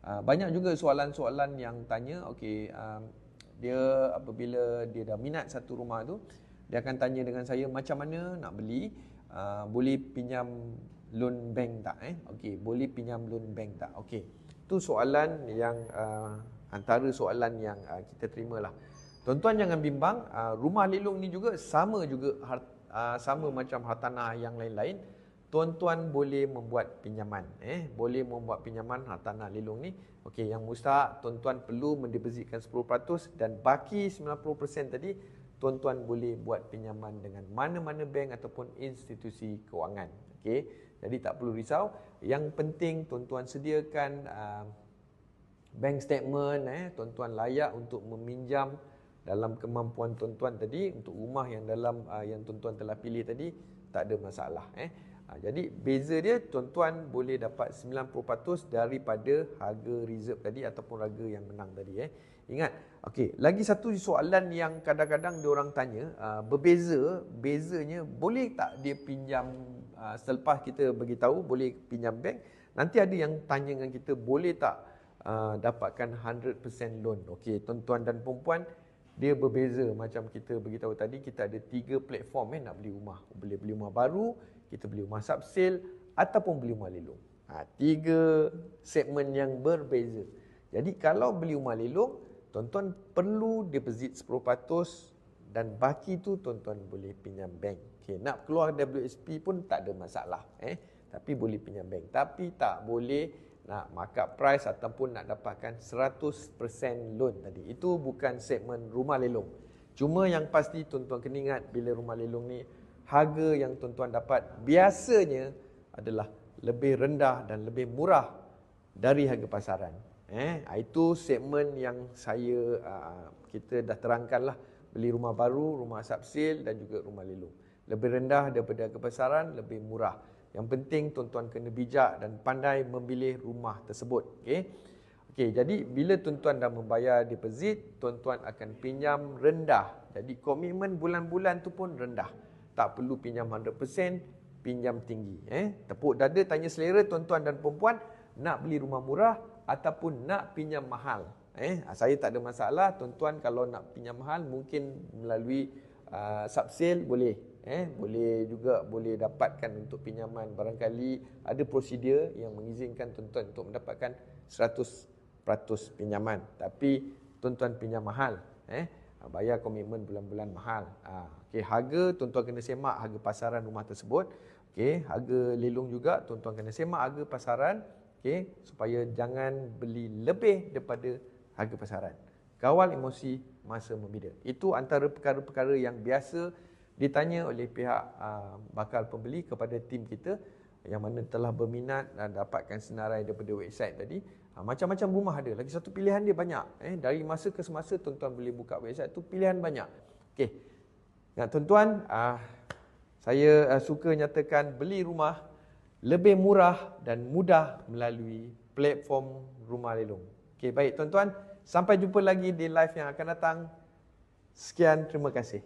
Banyak juga soalan-soalan yang tanya, okey, dia apabila dia dah minat satu rumah tu, dia akan tanya dengan saya macam mana nak beli, boleh pinjam loan bank tak? Okey, boleh pinjam loan bank tak? Okey, tu soalan yang antara soalan yang kita terima lah. Tuan-tuan jangan bimbang, rumah lelong ni juga sama juga sama macam hartanah yang lain-lain. Tuan-tuan boleh membuat pinjaman, boleh membuat pinjaman hartanah lelong ni. Okey, yang mustahak tuan-tuan perlu mendepozitkan 10% dan baki 90% tadi tuan-tuan boleh buat pinjaman dengan mana-mana bank ataupun institusi kewangan. Okey, jadi tak perlu risau. Yang penting tuan-tuan sediakan bank statement, tuan-tuan layak untuk meminjam dalam kemampuan tuan-tuan tadi untuk rumah yang dalam yang tuan-tuan telah pilih tadi, tak ada masalah. Jadi beza dia, tuan-tuan boleh dapat 90% daripada harga reserve tadi ataupun harga yang menang tadi. Ingat, okey, lagi satu soalan yang kadang-kadang diorang tanya, bezanya boleh tak dia pinjam selepas kita beritahu boleh pinjam bank, nanti ada yang tanya dengan kita boleh tak dapatkan 100% loan. Okey, tuan-tuan dan perempuan, dia berbeza. Macam kita beritahu tadi, kita ada 3 platform nak beli rumah. Boleh beli rumah baru, kita beli rumah subsale ataupun beli rumah lelong. 3 segmen yang berbeza. Jadi kalau beli rumah lelong, tuan-tuan perlu deposit 10% dan baki tu tuan-tuan boleh pinjam bank. Okey, nak keluar WSP pun tak ada masalah. Tapi boleh pinjam bank. Tapi tak boleh nak markup price ataupun nak dapatkan 100% loan tadi. Itu bukan segmen rumah lelong. Cuma yang pasti tuan-tuan kena ingat, bila rumah lelong ni, harga yang tuan-tuan dapat biasanya adalah lebih rendah dan lebih murah dari harga pasaran. Itu segmen yang kita dah terangkan lah. Beli rumah baru, rumah subsale dan juga rumah lelong. Lebih rendah daripada harga pasaran, lebih murah. Yang penting tuan-tuan kena bijak dan pandai memilih rumah tersebut. Okey, jadi bila tuan-tuan dah membayar deposit, tuan-tuan akan pinjam rendah. Jadi komitmen bulan-bulan tu pun rendah. Tak perlu pinjam 100%, pinjam tinggi. Tepuk dada tanya selera tuan-tuan dan perempuan, nak beli rumah murah ataupun nak pinjam mahal. Saya tak ada masalah. Tuan-tuan kalau nak pinjam mahal mungkin melalui subsale boleh. Boleh dapatkan untuk pinjaman. Barangkali ada prosedur yang mengizinkan tuan-tuan untuk mendapatkan 100% pinjaman. Tapi tuan-tuan pinjam mahal, bayar komitmen bulan-bulan mahal. Okey, harga tuan-tuan kena semak harga pasaran rumah tersebut. Okey, harga lelong juga tuan-tuan kena semak harga pasaran. Okey, supaya jangan beli lebih daripada harga pasaran. Kawal emosi masa membida. Itu antara perkara-perkara yang biasa ditanya oleh pihak bakal pembeli kepada tim kita yang mana telah berminat dan dapatkan senarai daripada website tadi. Macam-macam rumah ada. Lagi satu, pilihan dia banyak. Dari masa ke semasa tuan-tuan boleh buka website tu, pilihan banyak. Okey. Nah, tuan-tuan, saya suka nyatakan beli rumah lebih murah dan mudah melalui platform rumah lelong. Okey, baik tuan-tuan. Sampai jumpa lagi di live yang akan datang. Sekian, terima kasih.